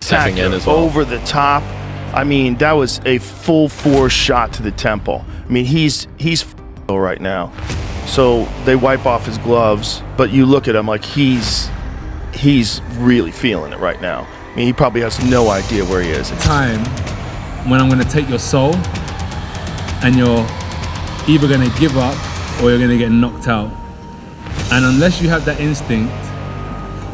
spectacular, as well. over the top. I mean, that was a full force shot to the temple. I mean, he's right now. So they wipe off his gloves, but you look at him like he's really feeling it right now. I mean, he probably has no idea where he is. Time when I'm going to take your soul, and you're either going to give up or you're going to get knocked out. And unless you have that instinct,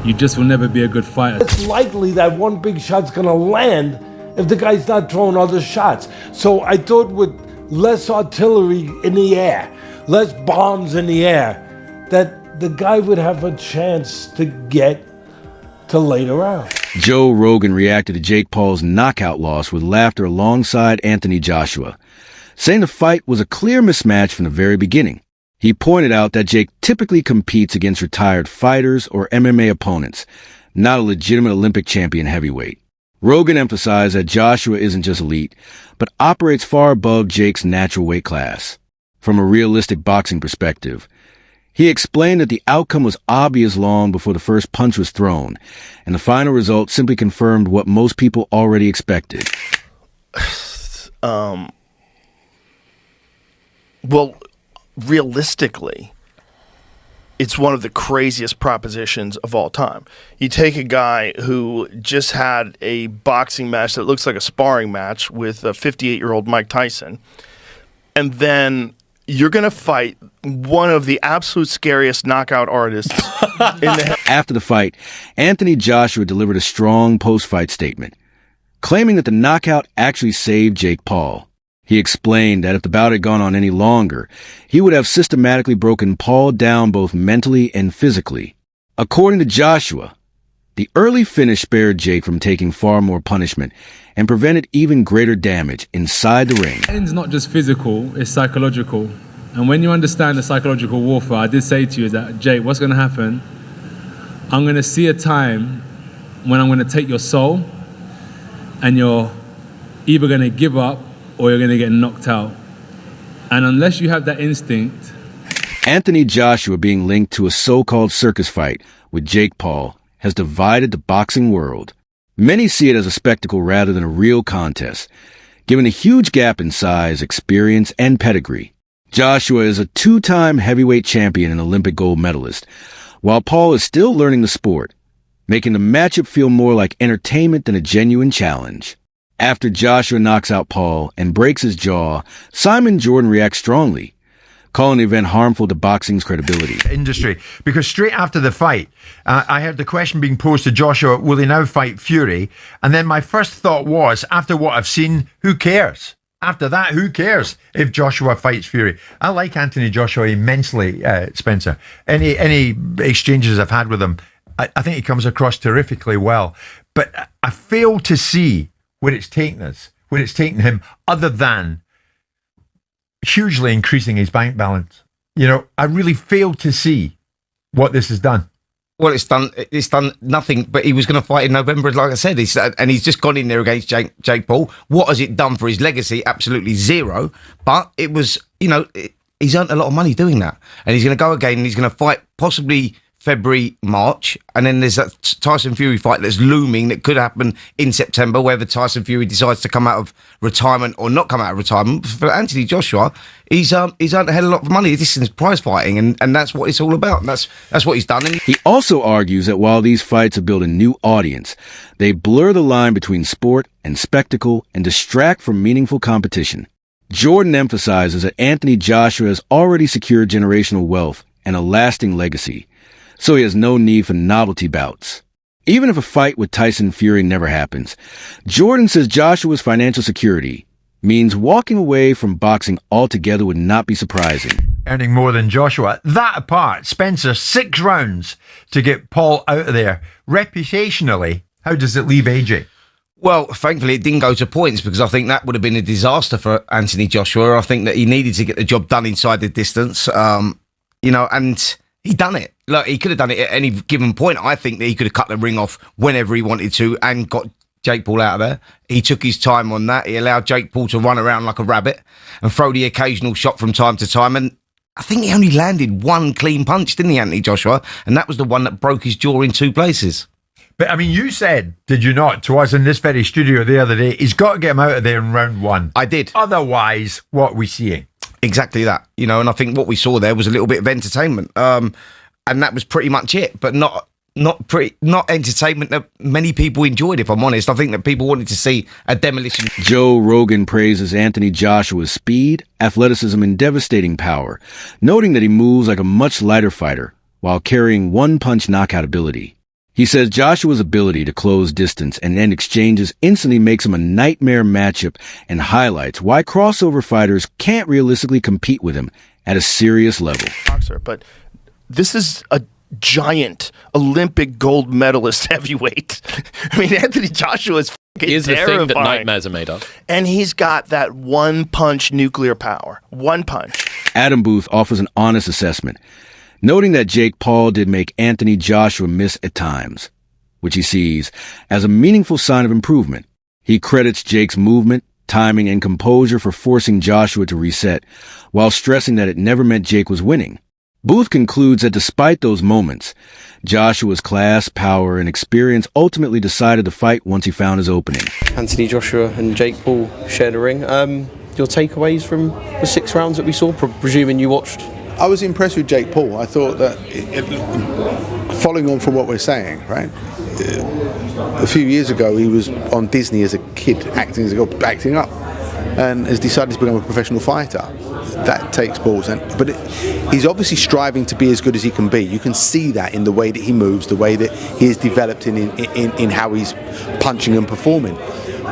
you just will never be a good fighter. It's likely that one big shot's going to land if the guy's not throwing other shots. So I thought with less artillery in the air, less bombs in the air, that the guy would have a chance to get to later round. Joe Rogan reacted to Jake Paul's knockout loss with laughter alongside Anthony Joshua, saying the fight was a clear mismatch from the very beginning. He pointed out that Jake typically competes against retired fighters or MMA opponents, not a legitimate Olympic champion heavyweight. Rogan emphasized that Joshua isn't just elite, but operates far above Jake's natural weight class. From a realistic boxing perspective, he explained that the outcome was obvious long before the first punch was thrown, and the final result simply confirmed what most people already expected. Well, realistically, it's one of the craziest propositions of all time. You take a guy who just had a boxing match that looks like a sparring match with a 58-year-old Mike Tyson, and then you're going to fight one of the absolute scariest knockout artists in the... After the fight, Anthony Joshua delivered a strong post-fight statement, claiming that the knockout actually saved Jake Paul. He explained that if the bout had gone on any longer, he would have systematically broken Paul down both mentally and physically. According to Joshua, the early finish spared Jake from taking far more punishment and prevented even greater damage inside the ring. It's not just physical, it's psychological. And when you understand the psychological warfare, I did say to you that, Jake, what's going to happen? I'm going to see a time when I'm going to take your soul, and you're either going to give up or you're going to get knocked out. And unless you have that instinct... Anthony Joshua being linked to a so-called circus fight with Jake Paul has divided the boxing world. Many see it as a spectacle rather than a real contest, given the huge gap in size, experience, and pedigree. Joshua is a two-time heavyweight champion and Olympic gold medalist, while Paul is still learning the sport, making the matchup feel more like entertainment than a genuine challenge. After Joshua knocks out Paul and breaks his jaw, Simon Jordan reacts strongly, calling the event harmful to boxing's credibility. Industry, because straight after the fight, I heard the question being posed to Joshua, will he now fight Fury? And then my first thought was, after what I've seen, who cares? After that, who cares if Joshua fights Fury? I like Anthony Joshua immensely, Spencer. Any exchanges I've had with him, I think he comes across terrifically well. But I fail to see where it's taken us, where it's taken him, other than hugely increasing his bank balance. You know, I really fail to see what this has done. Well, it's done nothing, but he was going to fight in November, like I said, and he's just gone in there against Jake Paul. What has it done for his legacy? Absolutely zero. But it was, he's earned a lot of money doing that. And he's going to go again, and he's going to fight possibly February, March, and then there's that Tyson Fury fight that's looming that could happen in September, whether Tyson Fury decides to come out of retirement or not come out of retirement. For Anthony Joshua, he's earned a hell of a lot of money. This is prize fighting, and that's what it's all about. And that's what he's done. He also argues that while these fights have built a new audience, they blur the line between sport and spectacle and distract from meaningful competition. Jordan emphasizes that Anthony Joshua has already secured generational wealth and a lasting legacy, so he has no need for novelty bouts. Even if a fight with Tyson Fury never happens, Jordan says Joshua's financial security means walking away from boxing altogether would not be surprising. Earning more than Joshua. That apart, Spencer, 6 rounds to get Paul out of there. Reputationally, how does it leave AJ? Well, thankfully, it didn't go to points, because I think that would have been a disaster for Anthony Joshua. I think that he needed to get the job done inside the distance, and he done it. Look, he could have done it at any given point. I think that he could have cut the ring off whenever he wanted to and got Jake Paul out of there. He took his time on that. He allowed Jake Paul to run around like a rabbit and throw the occasional shot from time to time. And I think he only landed one clean punch, didn't he, Anthony Joshua? And that was the one that broke his jaw in 2 places. But I mean, you said, did you not, to us in this very studio the other day, he's got to get him out of there in round one. I did. Otherwise, what are we seeing? Exactly that, you know, and I think what we saw there was a little bit of entertainment, and that was pretty much it. But not entertainment that many people enjoyed. If I'm honest, I think that people wanted to see a demolition. Joe Rogan praises Anthony Joshua's speed, athleticism, and devastating power, noting that he moves like a much lighter fighter while carrying one-punch knockout ability. He says Joshua's ability to close distance and end exchanges instantly makes him a nightmare matchup and highlights why crossover fighters can't realistically compete with him at a serious level. But this is a giant Olympic gold medalist heavyweight. I mean, Anthony Joshua is is the terrifying. thing that nightmares are made of. And he's got that one-punch nuclear power. One punch. Adam Booth offers an honest assessment, noting that Jake Paul did make Anthony Joshua miss at times, which he sees as a meaningful sign of improvement. He credits Jake's movement, timing, and composure for forcing Joshua to reset, while stressing that it never meant Jake was winning. Booth concludes that despite those moments, Joshua's class, power, and experience ultimately decided the fight once he found his opening. Anthony Joshua and Jake Paul shared a ring. Your takeaways from the 6 rounds that we saw, presuming you watched? I was impressed with Jake Paul. I thought that, following on from what we're saying, right? A few years ago, he was on Disney as a kid, acting up, and has decided to become a professional fighter. That takes balls, but he's obviously striving to be as good as he can be. You can see that in the way that he moves, the way that he is developed in how he's punching and performing.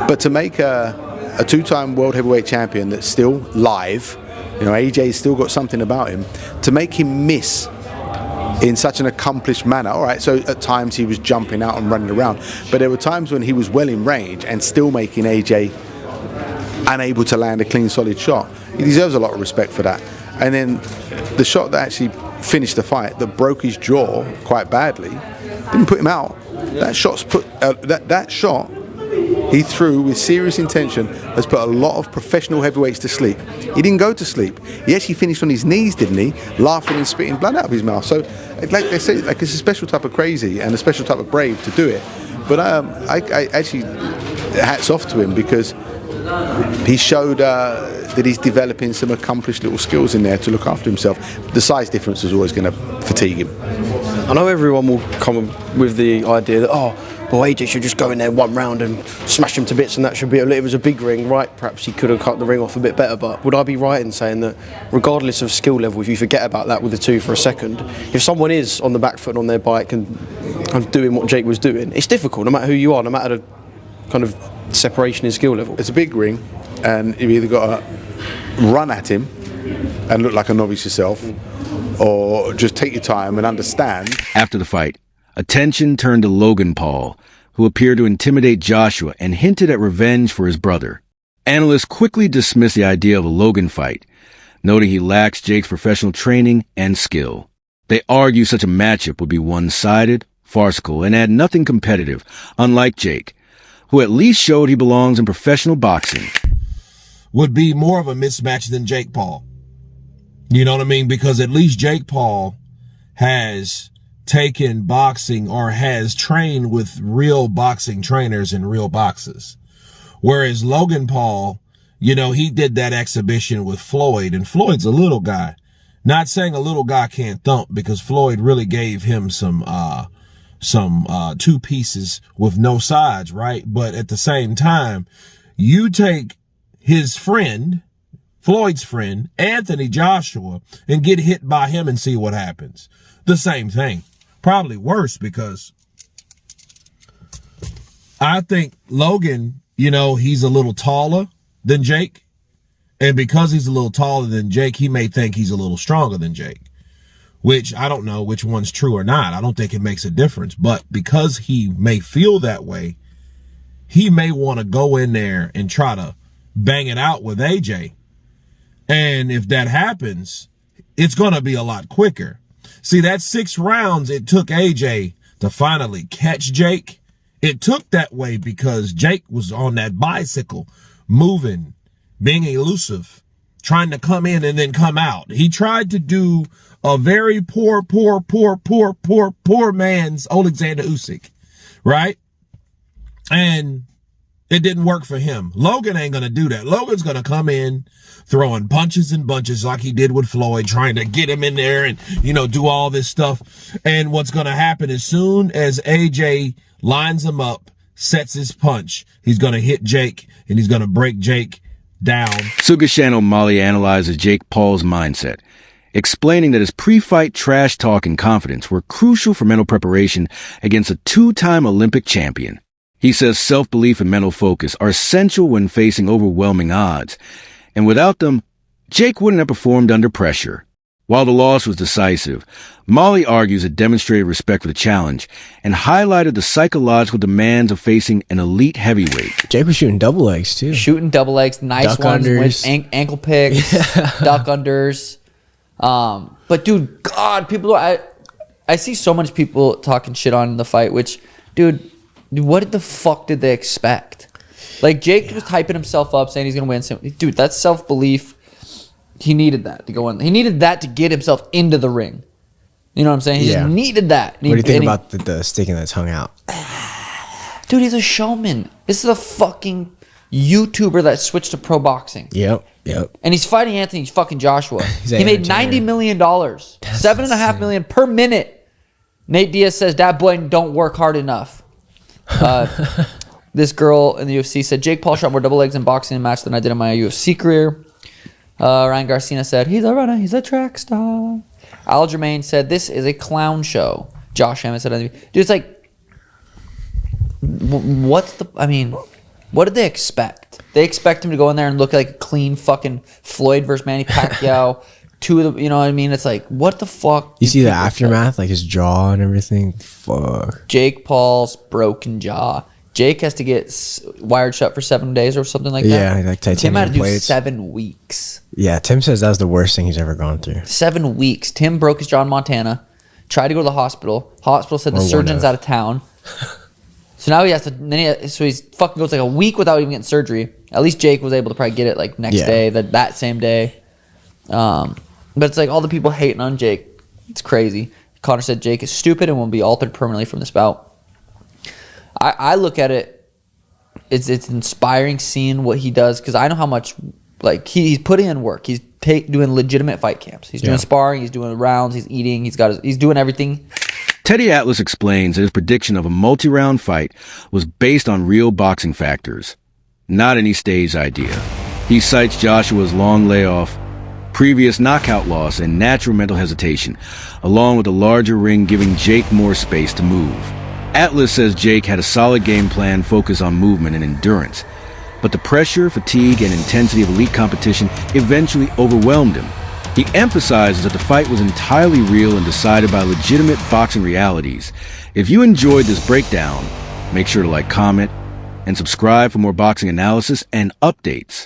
But to make a 2-time world heavyweight champion that's still live, you know, AJ's still got something about him, to make him miss in such an accomplished manner. All right, so at times he was jumping out and running around, but there were times when he was well in range and still making AJ unable to land a clean, solid shot. He deserves a lot of respect for that. And then the shot that actually finished the fight, that broke his jaw quite badly, didn't put him out. That shot's that shot he threw with serious intention has put a lot of professional heavyweights to sleep. He didn't go to sleep. He actually finished on his knees, didn't he? Laughing and spitting blood out of his mouth. So, like they say, like it's a special type of crazy and a special type of brave to do it. But I actually hats off to him, because he showed that he's developing some accomplished little skills in there to look after himself. The size difference is always going to fatigue him. I know everyone will come with the idea that, AJ should just go in there one round and smash him to bits, and that should be it was a big ring, right? Perhaps he could have cut the ring off a bit better, but would I be right in saying that regardless of skill level, if you forget about that with the 2 for a second, if someone is on the back foot on their bike and kind of doing what Jake was doing, it's difficult no matter who you are, no matter the kind of separation in skill level. It's a big ring, and you've either got to run at him and look like a novice yourself, or just take your time and understand. After the fight, attention turned to Logan Paul, who appeared to intimidate Joshua and hinted at revenge for his brother. Analysts quickly dismissed the idea of a Logan fight, noting he lacks Jake's professional training and skill. They argue such a matchup would be one-sided, farcical, and add nothing competitive, unlike Jake, who at least showed he belongs in professional boxing. Would be more of a mismatch than Jake Paul. You know what I mean? Because at least Jake Paul has taken boxing, or has trained with real boxing trainers in real boxes. Whereas Logan Paul, you know, he did that exhibition with Floyd, and Floyd's a little guy. Not saying a little guy can't thump, because Floyd really gave him some 2 pieces with no sides, right? But at the same time, you take his friend, Floyd's friend, Anthony Joshua, and get hit by him and see what happens. The same thing. Probably worse, because I think Logan, you know, he's a little taller than Jake. And because he's a little taller than Jake, he may think he's a little stronger than Jake. Which I don't know which one's true or not. I don't think it makes a difference. But because he may feel that way, he may want to go in there and try to bang it out with AJ. And if that happens, it's going to be a lot quicker. See, that 6 rounds it took AJ to finally catch Jake. It took that way because Jake was on that bicycle, moving, being elusive, trying to come in and then come out. He tried to do a very poor man's Alexander Usyk, right? And it didn't work for him. Logan ain't going to do that. Logan's going to come in throwing punches and bunches like he did with Floyd, trying to get him in there and, do all this stuff. And what's going to happen as soon as AJ lines him up, sets his punch, he's going to hit Jake and he's going to break Jake down. Sugashano O'Malley analyzes Jake Paul's mindset, explaining that his pre-fight trash talk and confidence were crucial for mental preparation against a two-time Olympic champion. He says self-belief and mental focus are essential when facing overwhelming odds, and without them, Jake wouldn't have performed under pressure. While the loss was decisive, Molly argues it demonstrated respect for the challenge and highlighted the psychological demands of facing an elite heavyweight. Jake was shooting double legs, too. Shooting double legs, nice duck ones, unders. with ankle picks, duck unders. But, dude, God, people, I see so much people talking shit on the fight, which, dude, what the fuck did they expect? Like, Jake was hyping himself up, saying he's going to win. Dude, that's self-belief. He needed that to go in. He needed that to get himself into the ring. You know what I'm saying? He just needed that. What do you think about the sticking that tongue out? Dude, he's a showman. This is a fucking YouTuber that switched to pro boxing. Yep. And he's fighting Anthony fucking Joshua. He's He made entertainer. $90 million. $7.5 million per minute. Nate Diaz says, that boy don't work hard enough. This girl in the UFC said, Jake Paul shot more double legs in boxing in a match than I did in my UFC career. Ryan Garcia said, he's a runner, he's a track star. Aljamain said, this is a clown show. Josh Hammond said, dude, it's like, what did they expect? They expect him to go in there and look like a clean fucking Floyd versus Manny Pacquiao. Two of the, you know what I mean? It's like, what the fuck? You see the aftermath, like his jaw and everything? Fuck. Jake Paul's broken jaw. Jake has to get wired shut for 7 days or something like that. Yeah, like Tim titanium had to do plates. 7 weeks. Yeah, Tim says that was the worst thing he's ever gone through. 7 weeks. Tim broke his jaw in Montana. Tried to go to the hospital. Hospital said the surgeon's out of town. So now he has to. So he's fucking goes like a week without even getting surgery. At least Jake was able to probably get it like next day, that same day. But it's like all the people hating on Jake. It's crazy. Connor said Jake is stupid and will be altered permanently from this bout. I look at it. It's inspiring seeing what he does because I know how much like he's putting in work. He's doing legitimate fight camps. He's doing sparring. He's doing rounds. He's eating. He's doing everything. Teddy Atlas explains that his prediction of a multi-round fight was based on real boxing factors, not any staged idea. He cites Joshua's long layoff, previous knockout loss, and natural mental hesitation, along with a larger ring giving Jake more space to move. Atlas says Jake had a solid game plan focused on movement and endurance, but the pressure, fatigue, and intensity of elite competition eventually overwhelmed him. He emphasizes that the fight was entirely real and decided by legitimate boxing realities. If you enjoyed this breakdown, make sure to like, comment, and subscribe for more boxing analysis and updates.